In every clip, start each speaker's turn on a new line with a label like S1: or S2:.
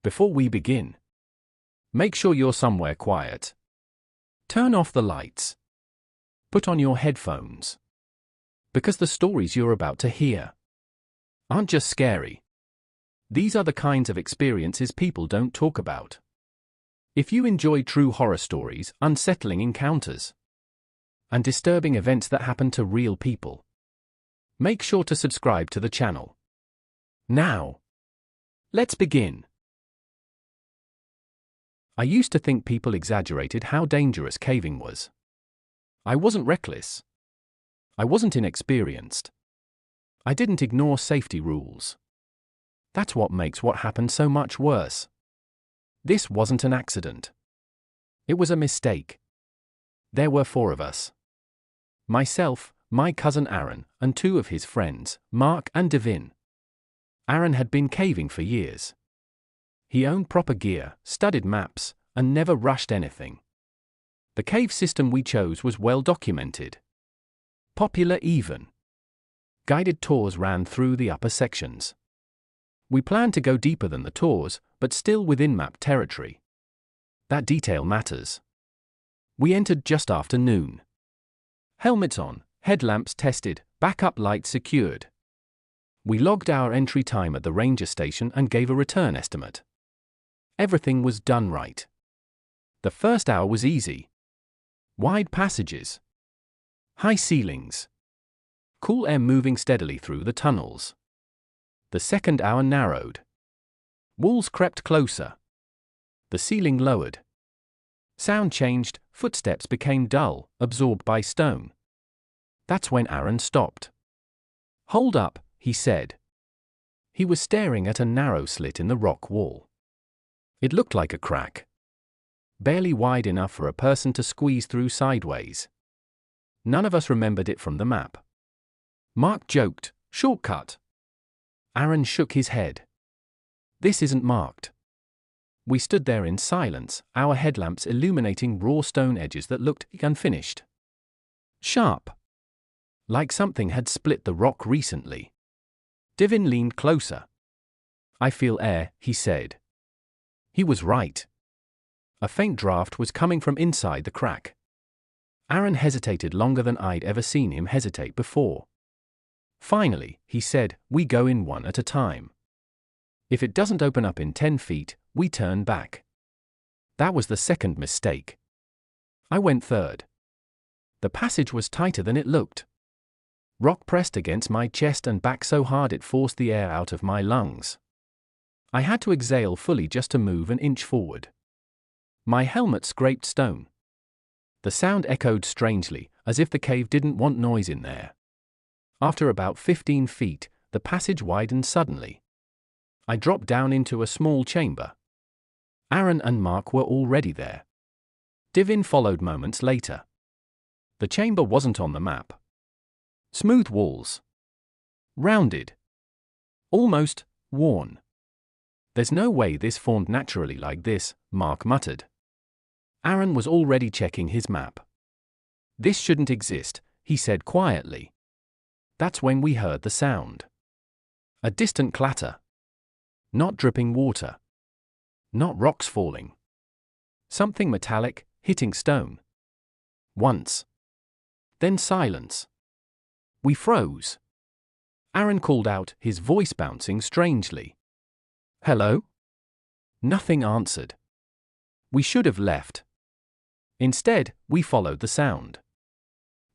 S1: Before we begin, make sure you're somewhere quiet. Turn off the lights. Put on your headphones. Because the stories you're about to hear aren't just scary. These are the kinds of experiences people don't talk about. If you enjoy true horror stories, unsettling encounters, and disturbing events that happen to real people, make sure to subscribe to the channel. Now, let's begin. I used to think people exaggerated how dangerous caving was. I wasn't reckless. I wasn't inexperienced. I didn't ignore safety rules. That's what makes what happened so much worse. This wasn't an accident. It was a mistake. There were 4 of us. Myself, my cousin Aaron, and 2 of his friends, Mark and Devin. Aaron had been caving for years. He owned proper gear, studied maps, and never rushed anything. The cave system we chose was well documented. Popular even. Guided tours ran through the upper sections. We planned to go deeper than the tours, but still within map territory. That detail matters. We entered just after noon. Helmets on, headlamps tested, backup lights secured. We logged our entry time at the ranger station and gave a return estimate. Everything was done right. The first hour was easy. Wide passages. High ceilings. Cool air moving steadily through the tunnels. The second hour narrowed. Walls crept closer. The ceiling lowered. Sound changed, footsteps became dull, absorbed by stone. That's when Aaron stopped. "Hold up," he said. He was staring at a narrow slit in the rock wall. It looked like a crack. Barely wide enough for a person to squeeze through sideways. None of us remembered it from the map. Mark joked, "Shortcut." Aaron shook his head. "This isn't marked." We stood there in silence, our headlamps illuminating raw stone edges that looked unfinished. Sharp. Like something had split the rock recently. Devin leaned closer. "I feel air," he said. He was right. A faint draft was coming from inside the crack. Aaron hesitated longer than I'd ever seen him hesitate before. Finally, he said, "We go in one at a time. If it doesn't open up in 10 feet, we turn back." That was the second mistake. I went third. The passage was tighter than it looked. Rock pressed against my chest and back so hard it forced the air out of my lungs. I had to exhale fully just to move an inch forward. My helmet scraped stone. The sound echoed strangely, as if the cave didn't want noise in there. After about 15 feet, the passage widened suddenly. I dropped down into a small chamber. Aaron and Mark were already there. Devin followed moments later. The chamber wasn't on the map. Smooth walls. Rounded. Almost worn. "There's no way this formed naturally like this," Mark muttered. Aaron was already checking his map. "This shouldn't exist," he said quietly. That's when we heard the sound. A distant clatter. Not dripping water. Not rocks falling. Something metallic, hitting stone. Once. Then silence. We froze. Aaron called out, his voice bouncing strangely. "Hello?" Nothing answered. We should have left. Instead, we followed the sound.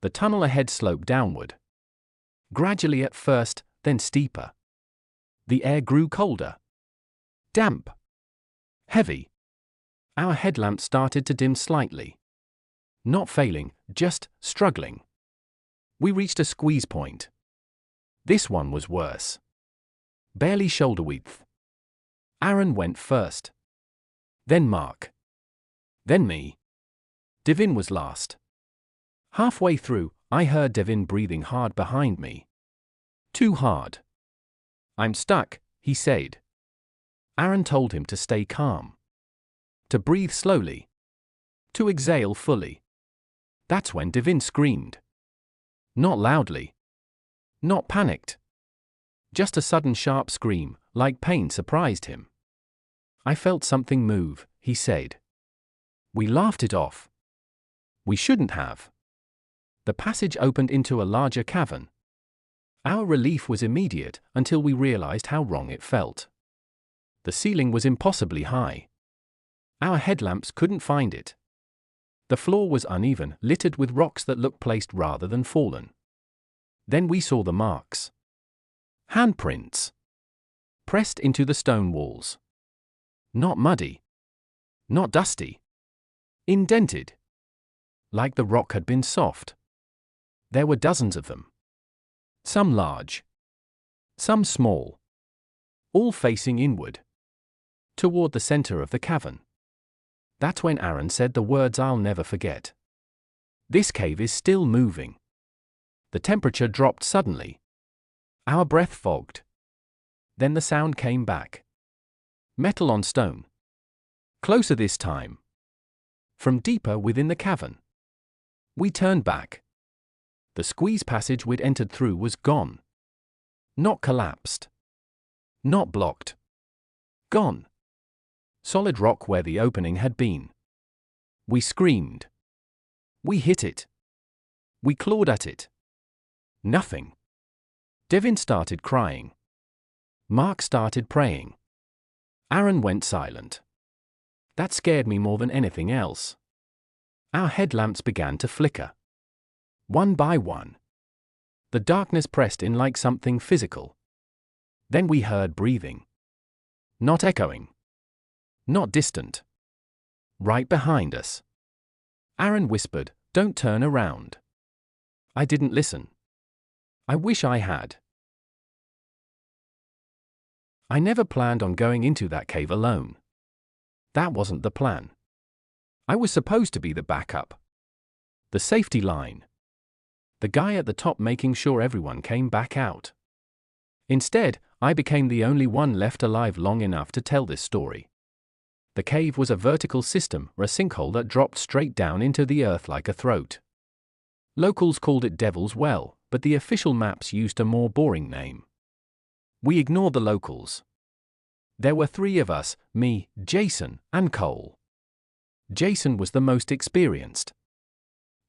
S1: The tunnel ahead sloped downward. Gradually at first, then steeper. The air grew colder. Damp. Heavy. Our headlamp started to dim slightly. Not failing, just struggling. We reached a squeeze point. This one was worse. Barely shoulder width. Aaron went first. Then Mark. Then me. Devin was last. Halfway through, I heard Devin breathing hard behind me. Too hard. "I'm stuck," he said. Aaron told him to stay calm. To breathe slowly. To exhale fully. That's when Devin screamed. Not loudly. Not panicked. Just a sudden sharp scream, like pain surprised him. I felt something move, he said. We laughed it off. We shouldn't have. The passage opened into a larger cavern. Our relief was immediate until we realized how wrong it felt. The ceiling was impossibly high. Our headlamps couldn't find it. The floor was uneven, littered with rocks that looked placed rather than fallen. Then we saw the marks. Handprints. Pressed into the stone walls. Not muddy. Not dusty. Indented. Like the rock had been soft. There were dozens of them. Some large. Some small. All facing inward. Toward the center of the cavern. That's when Aaron said the words I'll never forget. This cave is still moving. The temperature dropped suddenly. Our breath fogged. Then the sound came back. Metal on stone. Closer this time. From deeper within the cavern. We turned back. The squeeze passage we'd entered through was gone. Not collapsed. Not blocked. Gone. Solid rock where the opening had been. We screamed. We hit it. We clawed at it. Nothing. Devin started crying. Mark started praying. Aaron went silent. That scared me more than anything else. Our headlamps began to flicker. One by one. The darkness pressed in like something physical. Then we heard breathing. Not echoing. Not distant. Right behind us. Aaron whispered, "Don't turn around." I didn't listen. I wish I had. I never planned on going into that cave alone. That wasn't the plan. I was supposed to be the backup. The safety line. The guy at the top making sure everyone came back out. Instead, I became the only one left alive long enough to tell this story. The cave was a vertical system, or a sinkhole that dropped straight down into the earth like a throat. Locals called it Devil's Well, but the official maps used a more boring name. We ignored the locals. There were 3 of us, me, Jason, and Cole. Jason was the most experienced.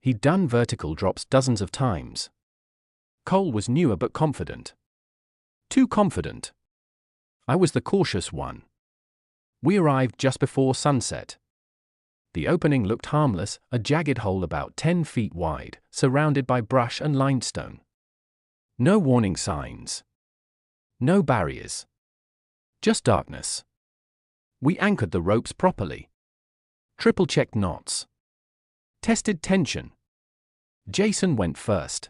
S1: He'd done vertical drops dozens of times. Cole was newer but confident. Too confident. I was the cautious one. We arrived just before sunset. The opening looked harmless, a jagged hole about 10 feet wide, surrounded by brush and limestone. No warning signs. No barriers. Just darkness. We anchored the ropes properly. Triple-checked knots. Tested tension. Jason went first.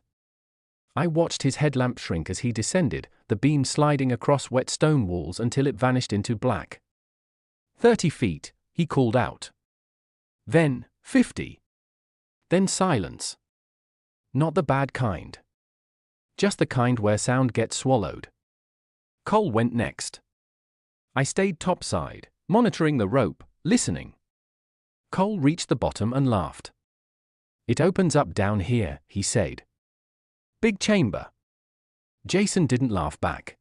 S1: I watched his headlamp shrink as he descended, the beam sliding across wet stone walls until it vanished into black. 30 feet, he called out. Then, 50. Then silence. Not the bad kind. Just the kind where sound gets swallowed. Cole went next. I stayed topside, monitoring the rope, listening. Cole reached the bottom and laughed. "It opens up down here," he said. "Big chamber." Jason didn't laugh back.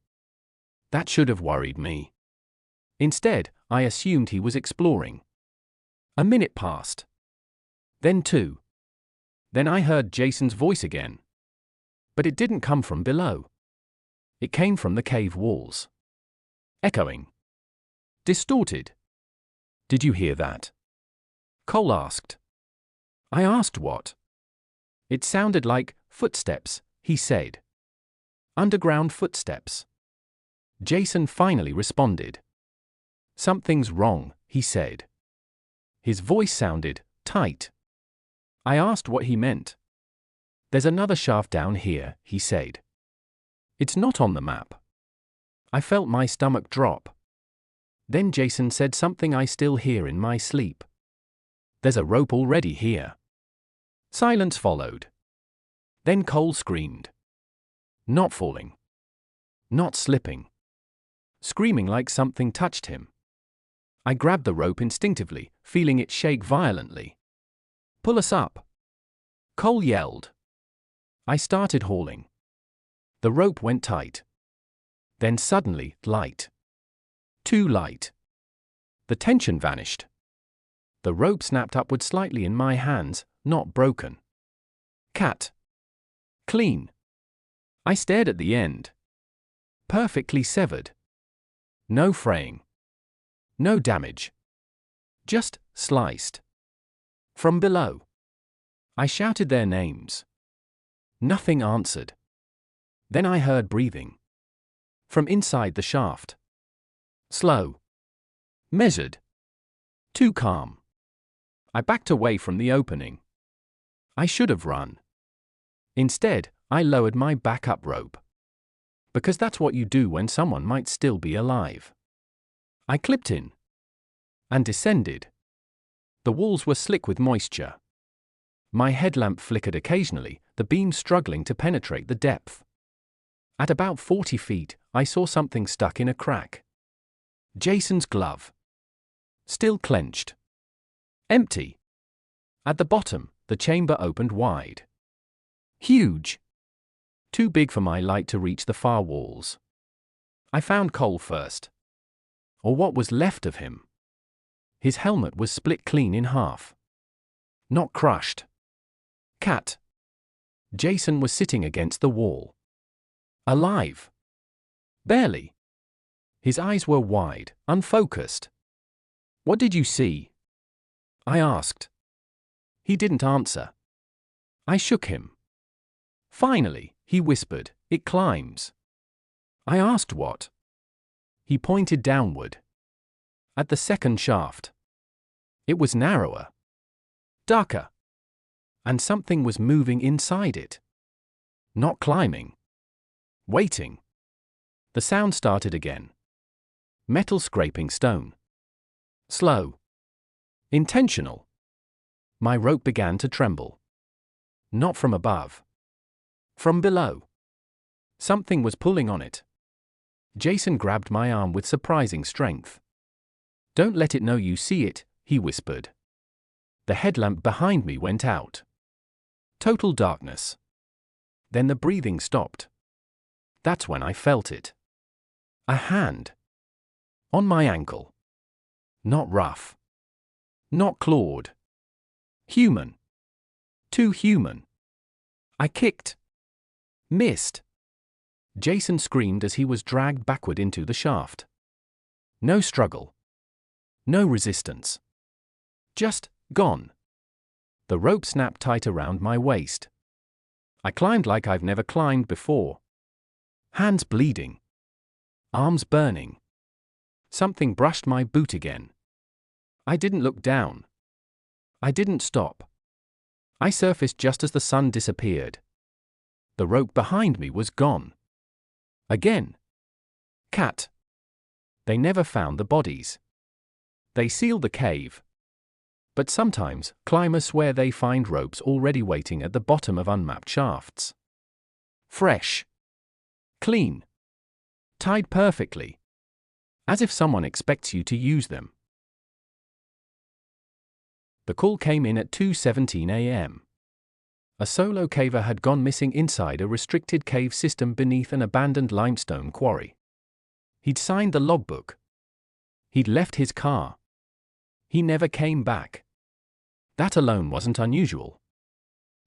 S1: That should have worried me. Instead, I assumed he was exploring. A minute passed. Then 2. Then I heard Jason's voice again. But it didn't come from below. It came from the cave walls. Echoing. Distorted. "Did you hear that?" Cole asked. I asked what. "It sounded like footsteps," he said. "Underground footsteps." Jason finally responded. "Something's wrong," he said. His voice sounded tight. I asked what he meant. "There's another shaft down here," he said. "It's not on the map." I felt my stomach drop. Then Jason said something I still hear in my sleep. "There's a rope already here." Silence followed. Then Cole screamed. Not falling. Not slipping. Screaming like something touched him. I grabbed the rope instinctively, feeling it shake violently. "Pull us up!" Cole yelled. I started hauling. The rope went tight. Then suddenly, light. Too light. The tension vanished. The rope snapped upward slightly in my hands, not broken. Cat. Clean. I stared at the end. Perfectly severed. No fraying. No damage. Just sliced. From below. I shouted their names. Nothing answered. Then I heard breathing. From inside the shaft. Slow. Measured. Too calm. I backed away from the opening. I should have run. Instead, I lowered my backup rope. Because that's what you do when someone might still be alive. I clipped in. And descended. The walls were slick with moisture. My headlamp flickered occasionally, the beam struggling to penetrate the depth. At about 40 feet, I saw something stuck in a crack. Jason's glove. Still clenched. Empty. At the bottom, the chamber opened wide. Huge. Too big for my light to reach the far walls. I found Cole first. Or what was left of him. His helmet was split clean in half. Not crushed. Cat. Jason was sitting against the wall. Alive. Barely. His eyes were wide, unfocused. What did you see? I asked. He didn't answer. I shook him. Finally, he whispered, "It climbs." I asked what. He pointed downward. At the second shaft. It was narrower. Darker. And something was moving inside it. Not climbing. Waiting. The sound started again. Metal scraping stone. Slow. Intentional. My rope began to tremble. Not from above. From below. Something was pulling on it. Jason grabbed my arm with surprising strength. "Don't let it know you see it," he whispered. The headlamp behind me went out. Total darkness. Then the breathing stopped. That's when I felt it. A hand. On my ankle. Not rough. Not clawed. Human. Too human. I kicked. Missed. Jason screamed as he was dragged backward into the shaft. No struggle. No resistance. Just gone. The rope snapped tight around my waist. I climbed like I've never climbed before. Hands bleeding. Arms burning. Something brushed my boot again. I didn't look down. I didn't stop. I surfaced just as the sun disappeared. The rope behind me was gone. Again. Cat. They never found the bodies. They sealed the cave. But sometimes, climbers swear they find ropes already waiting at the bottom of unmapped shafts. Fresh. Clean. Tied perfectly. As if someone expects you to use them. The call came in at 2:17 a.m. A solo caver had gone missing inside a restricted cave system beneath an abandoned limestone quarry. He'd signed the logbook. He'd left his car. He never came back. That alone wasn't unusual.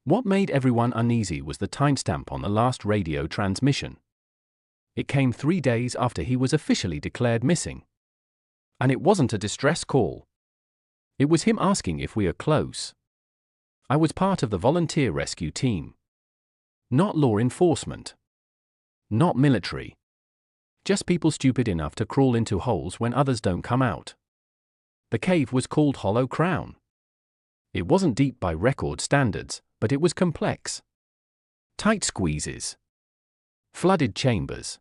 S1: What made everyone uneasy was the timestamp on the last radio transmission. It came 3 days after he was officially declared missing. And it wasn't a distress call. It was him asking if we are close. I was part of the volunteer rescue team. Not law enforcement. Not military. Just people stupid enough to crawl into holes when others don't come out. The cave was called Hollow Crown. It wasn't deep by record standards, but it was complex. Tight squeezes. Flooded chambers.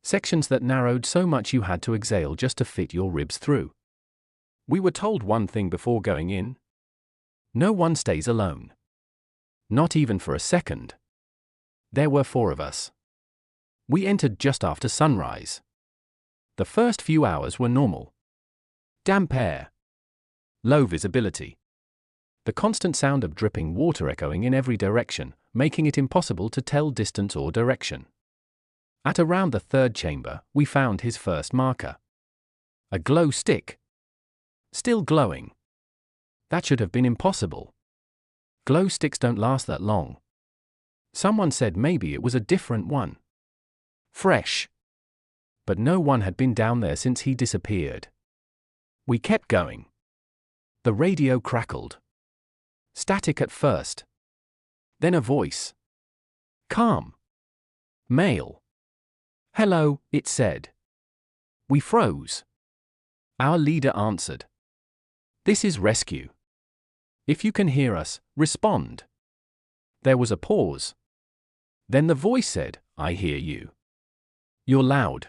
S1: Sections that narrowed so much you had to exhale just to fit your ribs through. We were told one thing before going in. No one stays alone. Not even for a second. There were 4 of us. We entered just after sunrise. The first few hours were normal. Damp air. Low visibility. The constant sound of dripping water echoing in every direction, making it impossible to tell distance or direction. At around the 3rd chamber, we found his first marker. A glow stick. Still glowing. That should have been impossible. Glow sticks don't last that long. Someone said maybe it was a different one. Fresh. But no one had been down there since he disappeared. We kept going. The radio crackled. Static at first. Then a voice. Calm. Male. Hello, it said. We froze. Our leader answered. This is rescue. If you can hear us, respond. There was a pause. Then the voice said, I hear you. You're loud.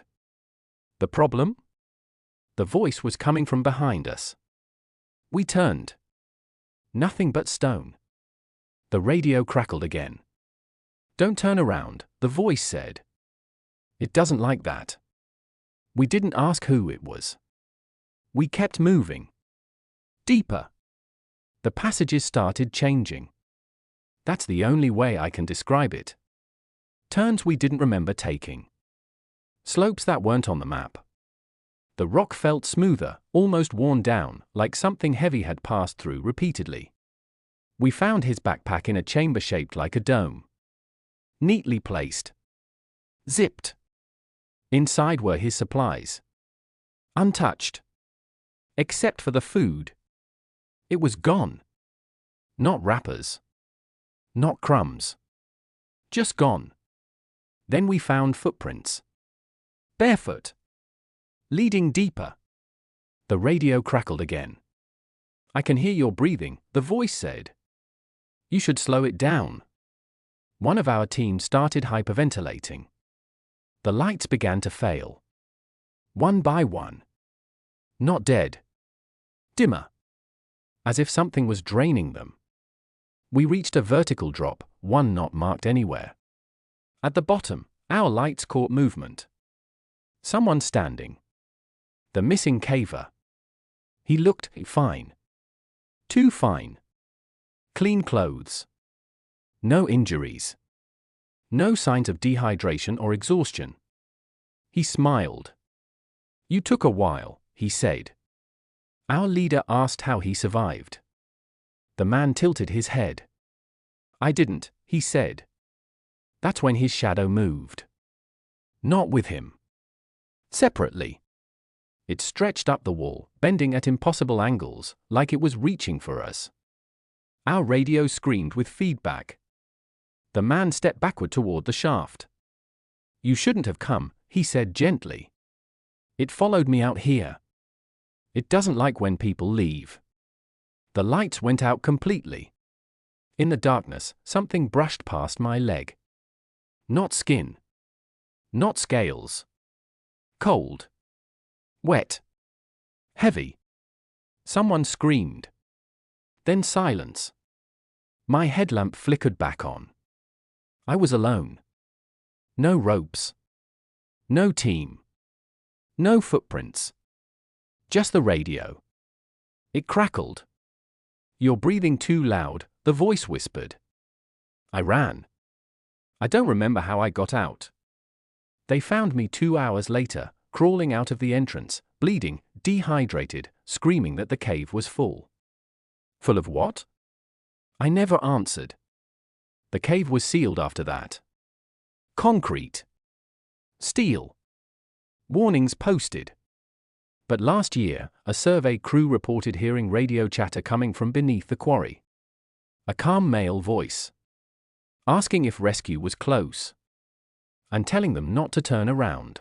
S1: The problem? The voice was coming from behind us. We turned. Nothing but stone. The radio crackled again. Don't turn around, the voice said. It doesn't like that. We didn't ask who it was. We kept moving. Deeper. The passages started changing. That's the only way I can describe it. Turns we didn't remember taking. Slopes that weren't on the map. The rock felt smoother, almost worn down, like something heavy had passed through repeatedly. We found his backpack in a chamber shaped like a dome. Neatly placed. Zipped. Inside were his supplies. Untouched. Except for the food. It was gone. Not wrappers. Not crumbs. Just gone. Then we found footprints. Barefoot. Leading deeper. The radio crackled again. I can hear your breathing, the voice said. You should slow it down. One of our team started hyperventilating. The lights began to fail. One by one. Not dead. Dimmer. As if something was draining them. We reached a vertical drop, one not marked anywhere. At the bottom, our lights caught movement. Someone standing. The missing caver. He looked fine. Too fine. Clean clothes. No injuries. No signs of dehydration or exhaustion. He smiled. You took a while, he said. Our leader asked how he survived. The man tilted his head. I didn't, he said. That's when his shadow moved. Not with him. Separately. It stretched up the wall, bending at impossible angles, like it was reaching for us. Our radio screamed with feedback. The man stepped backward toward the shaft. You shouldn't have come, he said gently. It followed me out here. It doesn't like when people leave. The lights went out completely. In the darkness, something brushed past my leg. Not skin. Not scales. Cold. Wet. Heavy. Someone screamed. Then silence. My headlamp flickered back on. I was alone. No ropes. No team. No footprints. Just the radio. It crackled. You're breathing too loud, the voice whispered. I ran. I don't remember how I got out. They found me 2 hours later, crawling out of the entrance, bleeding, dehydrated, screaming that the cave was full. Full of what? I never answered. The cave was sealed after that. Concrete. Steel. Warnings posted. But last year, a survey crew reported hearing radio chatter coming from beneath the quarry. A calm male voice. Asking if rescue was close. And telling them not to turn around.